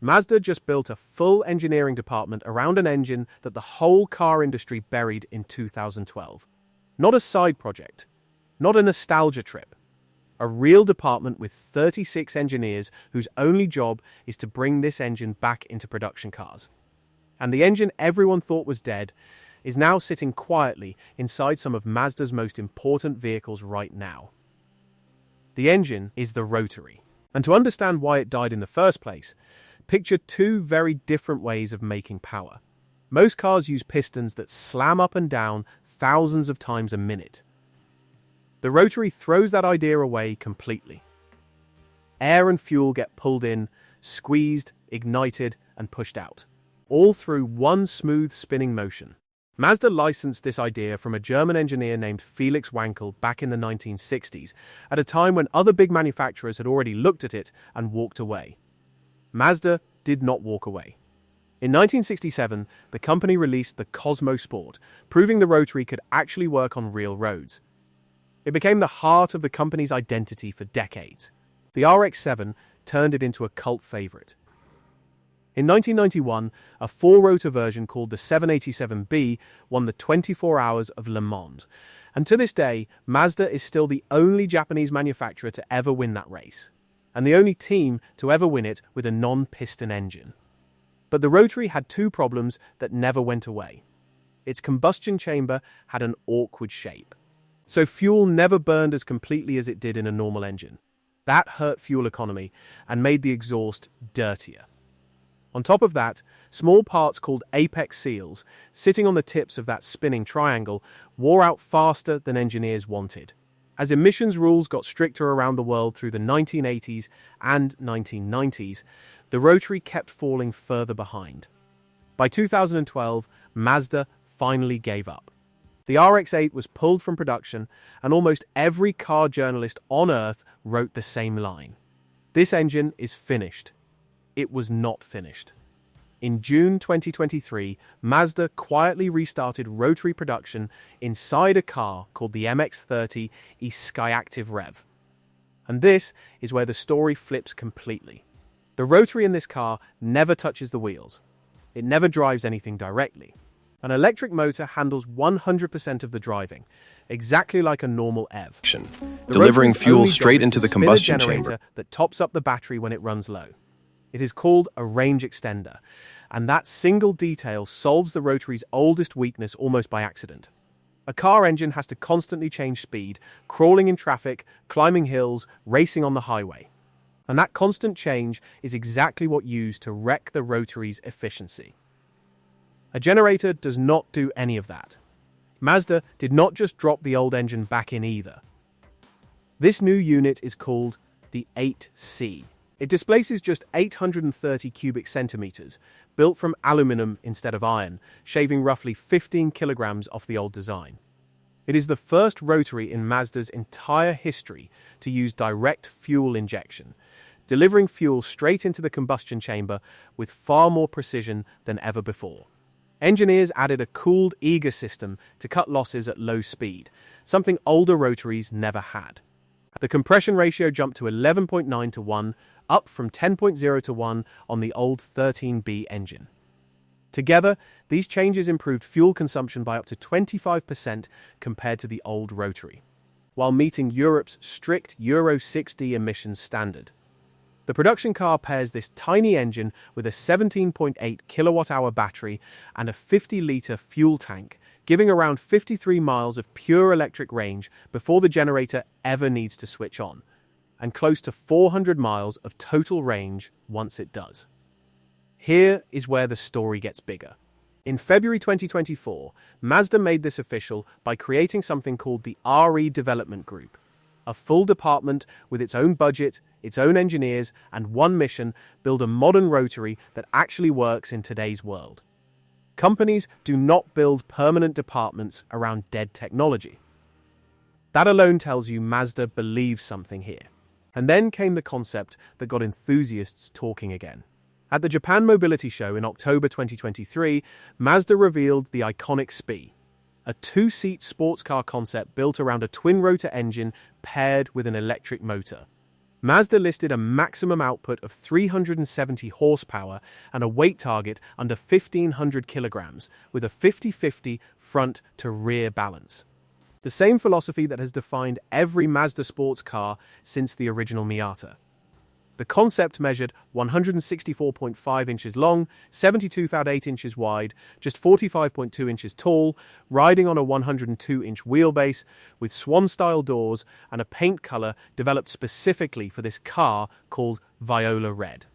Mazda just built a full engineering department around an engine that the whole car industry buried in 2012. Not a side project, not a nostalgia trip. A real department with 36 engineers whose only job is to bring this engine back into production cars. And the engine everyone thought was dead is now sitting quietly inside some of Mazda's most important vehicles right now. The engine is the Rotary. And to understand why it died in the first place, picture two very different ways of making power. Most cars use pistons that slam up and down thousands of times a minute. The Rotary throws that idea away completely. Air and fuel get pulled in, squeezed, ignited, and pushed out, all through one smooth spinning motion. Mazda licensed this idea from a German engineer named Felix Wankel back in the 1960s, at a time when other big manufacturers had already looked at it and walked away. Mazda did not walk away. In 1967, the company released the Cosmo Sport, proving the Rotary could actually work on real roads. It became the heart of the company's identity for decades. The RX-7 turned it into a cult favorite. In 1991, a four-rotor version called the 787B won the 24 Hours of Le Mans, and to this day, Mazda is still the only Japanese manufacturer to ever win that race, and the only team to ever win it with a non-piston engine. But the Rotary had two problems that never went away. Its combustion chamber had an awkward shape, so fuel never burned as completely as it did in a normal engine. That hurt fuel economy and made the exhaust dirtier. On top of that, small parts called apex seals, sitting on the tips of that spinning triangle, wore out faster than engineers wanted. As emissions rules got stricter around the world through the 1980s and 1990s, the Rotary kept falling further behind. By 2012, Mazda finally gave up. The RX-8 was pulled from production, and almost every car journalist on Earth wrote the same line. This engine is finished. It was not finished. In June 2023, Mazda quietly restarted Rotary production inside a car called the MX-30 e-Skyactiv Rev. And this is where the story flips completely. The Rotary in this car never touches the wheels. It never drives anything directly. An electric motor handles 100% of the driving, exactly like a normal EV. Delivering fuel straight into the combustion chamber that tops up the battery when it runs low. It is called a range extender, and that single detail solves the Rotary's oldest weakness almost by accident. A car engine has to constantly change speed, crawling in traffic, climbing hills, racing on the highway. And that constant change is exactly what used to wreck the Rotary's efficiency. A generator does not do any of that. Mazda did not just drop the old engine back in either. This new unit is called the 8C. It displaces just 830 cubic centimeters, built from aluminum instead of iron, shaving roughly 15 kilograms off the old design. It is the first Rotary in Mazda's entire history to use direct fuel injection, delivering fuel straight into the combustion chamber with far more precision than ever before. Engineers added a cooled Eager system to cut losses at low speed, something older Rotaries never had. The compression ratio jumped to 11.9 to 1, up from 10.0 to 1 on the old 13B engine. Together, these changes improved fuel consumption by up to 25% compared to the old Rotary, while meeting Europe's strict Euro 6D emissions standard. The production car pairs this tiny engine with a 17.8 kilowatt-hour battery and a 50-litre fuel tank, giving around 53 miles of pure electric range before the generator ever needs to switch on, and close to 400 miles of total range once it does. Here is where the story gets bigger. In February 2024, Mazda made this official by creating something called the RE Development Group, a full department with its own budget, its own engineers, and one mission: build a modern Rotary that actually works in today's world. Companies do not build permanent departments around dead technology. That alone tells you Mazda believes something here. And then came the concept that got enthusiasts talking again. At the Japan Mobility Show in October 2023, Mazda revealed the iconic SPI, a two-seat sports car concept built around a twin-rotor engine paired with an electric motor. Mazda listed a maximum output of 370 horsepower and a weight target under 1,500 kilograms, with a 50-50 front-to-rear balance. The same philosophy that has defined every Mazda sports car since the original Miata. The concept measured 164.5 inches long, 72.8 inches wide, just 45.2 inches tall, riding on a 102-inch wheelbase, with swan-style doors and a paint color developed specifically for this car called Viola Red.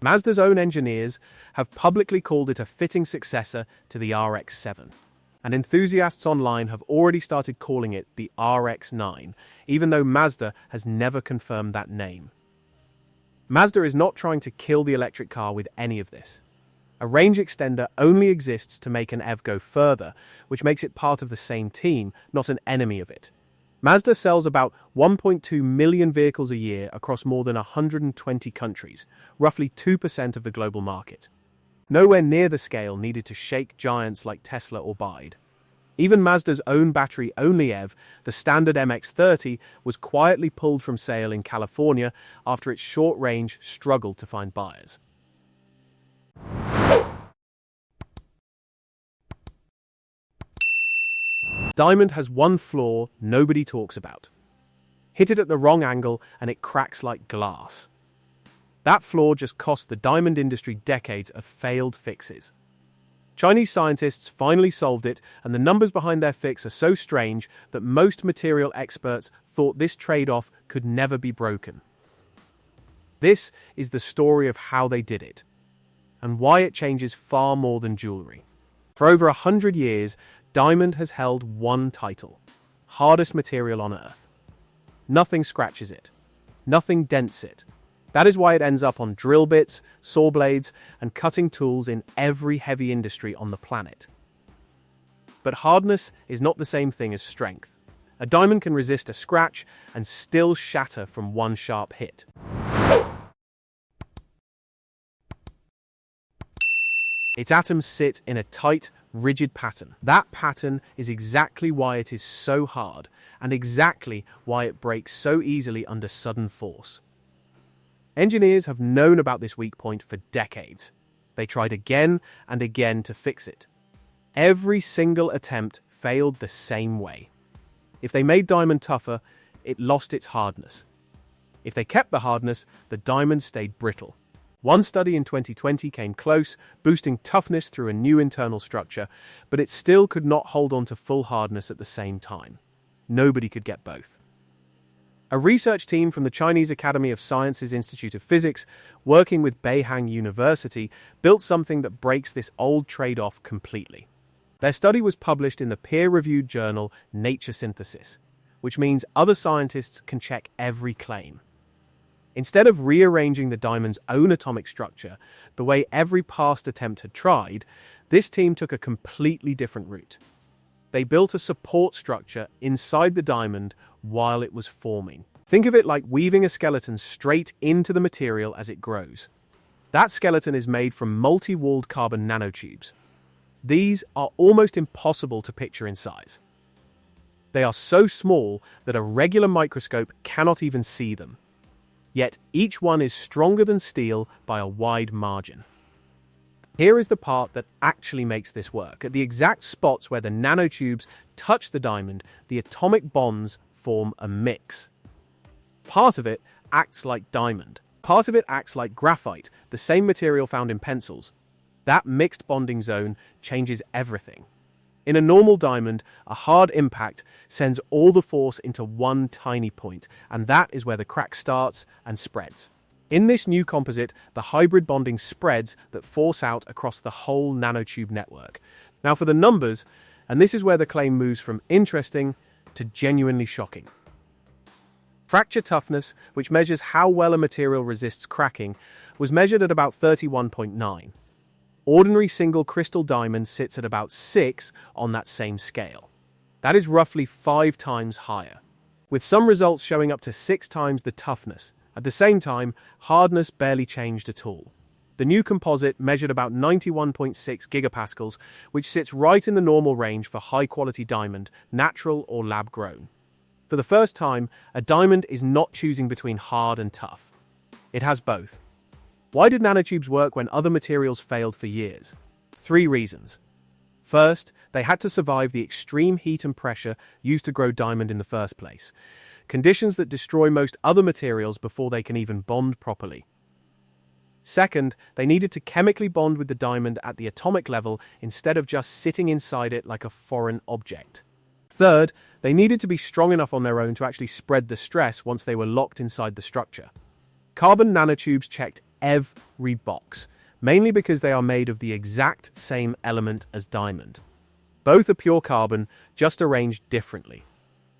Mazda's own engineers have publicly called it a fitting successor to the RX-7. And enthusiasts online have already started calling it the RX-9, even though Mazda has never confirmed that name. Mazda is not trying to kill the electric car with any of this. A range extender only exists to make an EV go further, which makes it part of the same team, not an enemy of it. Mazda sells about 1.2 million vehicles a year across more than 120 countries, roughly 2% of the global market. Nowhere near the scale needed to shake giants like Tesla or BYD. Even Mazda's own battery-only EV, the standard MX-30, was quietly pulled from sale in California after its short range struggled to find buyers. Diamond has one flaw nobody talks about. Hit it at the wrong angle and it cracks like glass. That flaw just cost the diamond industry decades of failed fixes. Chinese scientists finally solved it, and the numbers behind their fix are so strange that most material experts thought this trade-off could never be broken. This is the story of how they did it, and why it changes far more than jewelry. For over 100 years, diamond has held one title: hardest material on Earth. Nothing scratches it. Nothing dents it. That is why it ends up on drill bits, saw blades, and cutting tools in every heavy industry on the planet. But hardness is not the same thing as strength. A diamond can resist a scratch and still shatter from one sharp hit. Its atoms sit in a tight, rigid pattern. That pattern is exactly why it is so hard, and exactly why it breaks so easily under sudden force. Engineers have known about this weak point for decades. They tried again and again to fix it. Every single attempt failed the same way. If they made diamond tougher, it lost its hardness. If they kept the hardness, the diamond stayed brittle. One study in 2020 came close, boosting toughness through a new internal structure, but it still could not hold on to full hardness at the same time. Nobody could get both. A research team from the Chinese Academy of Sciences Institute of Physics, working with Beihang University, built something that breaks this old trade-off completely. Their study was published in the peer-reviewed journal Nature Synthesis, which means other scientists can check every claim. Instead of rearranging the diamond's own atomic structure, the way every past attempt had tried, this team took a completely different route. They built a support structure inside the diamond while it was forming. Think of it like weaving a skeleton straight into the material as it grows. That skeleton is made from multi-walled carbon nanotubes. These are almost impossible to picture in size. They are so small that a regular microscope cannot even see them. Yet each one is stronger than steel by a wide margin. Here is the part that actually makes this work. At the exact spots where the nanotubes touch the diamond, the atomic bonds form a mix. Part of it acts like diamond. Part of it acts like graphite, the same material found in pencils. That mixed bonding zone changes everything. In a normal diamond, a hard impact sends all the force into one tiny point, and that is where the crack starts and spreads. In this new composite, the hybrid bonding spreads that force out across the whole nanotube network. Now for the numbers, and this is where the claim moves from interesting to genuinely shocking. Fracture toughness, which measures how well a material resists cracking, was measured at about 31.9. Ordinary single crystal diamond sits at about 6 on that same scale. That is roughly 5 times higher, with some results showing up to 6 times the toughness. At the same time, hardness barely changed at all. The new composite measured about 91.6 gigapascals, which sits right in the normal range for high-quality diamond, natural or lab-grown. For the first time, a diamond is not choosing between hard and tough. It has both. Why did nanotubes work when other materials failed for years? 3 reasons. First, they had to survive the extreme heat and pressure used to grow diamond in the first place, conditions that destroy most other materials before they can even bond properly. Second, they needed to chemically bond with the diamond at the atomic level instead of just sitting inside it like a foreign object. Third, they needed to be strong enough on their own to actually spread the stress once they were locked inside the structure. Carbon nanotubes checked every box, mainly because they are made of the exact same element as diamond. Both are pure carbon, just arranged differently.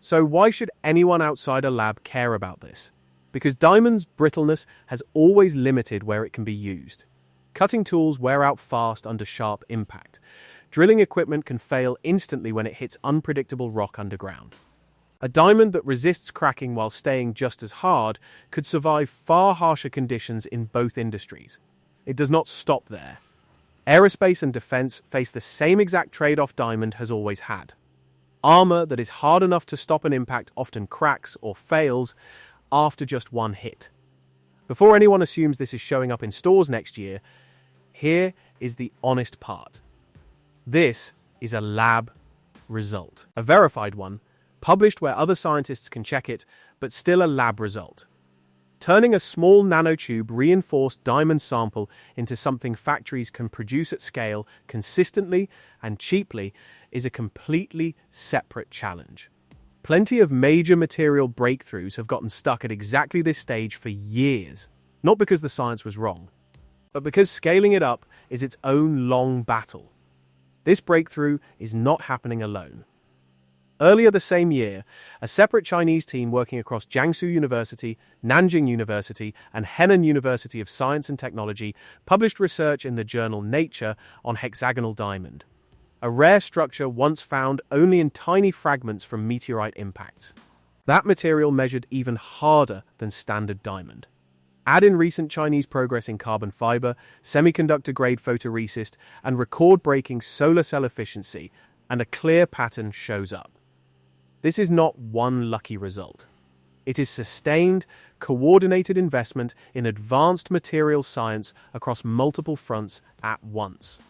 So why should anyone outside a lab care about this? Because diamond's brittleness has always limited where it can be used. Cutting tools wear out fast under sharp impact. Drilling equipment can fail instantly when it hits unpredictable rock underground. A diamond that resists cracking while staying just as hard could survive far harsher conditions in both industries. It does not stop there. Aerospace and defense face the same exact trade-off diamond has always had. Armor that is hard enough to stop an impact often cracks or fails after just one hit. Before anyone assumes this is showing up in stores next year, here is the honest part. This is a lab result. A verified one, published where other scientists can check it, but still a lab result. Turning a small nanotube reinforced diamond sample into something factories can produce at scale consistently and cheaply is a completely separate challenge. Plenty of major material breakthroughs have gotten stuck at exactly this stage for years, not because the science was wrong, but because scaling it up is its own long battle. This breakthrough is not happening alone. Earlier the same year, a separate Chinese team working across Jiangsu University, Nanjing University, and Henan University of Science and Technology published research in the journal Nature on hexagonal diamond, a rare structure once found only in tiny fragments from meteorite impacts. That material measured even harder than standard diamond. Add in recent Chinese progress in carbon fiber, semiconductor-grade photoresist, and record-breaking solar cell efficiency, and a clear pattern shows up. This is not one lucky result. It is sustained, coordinated investment in advanced materials science across multiple fronts at once.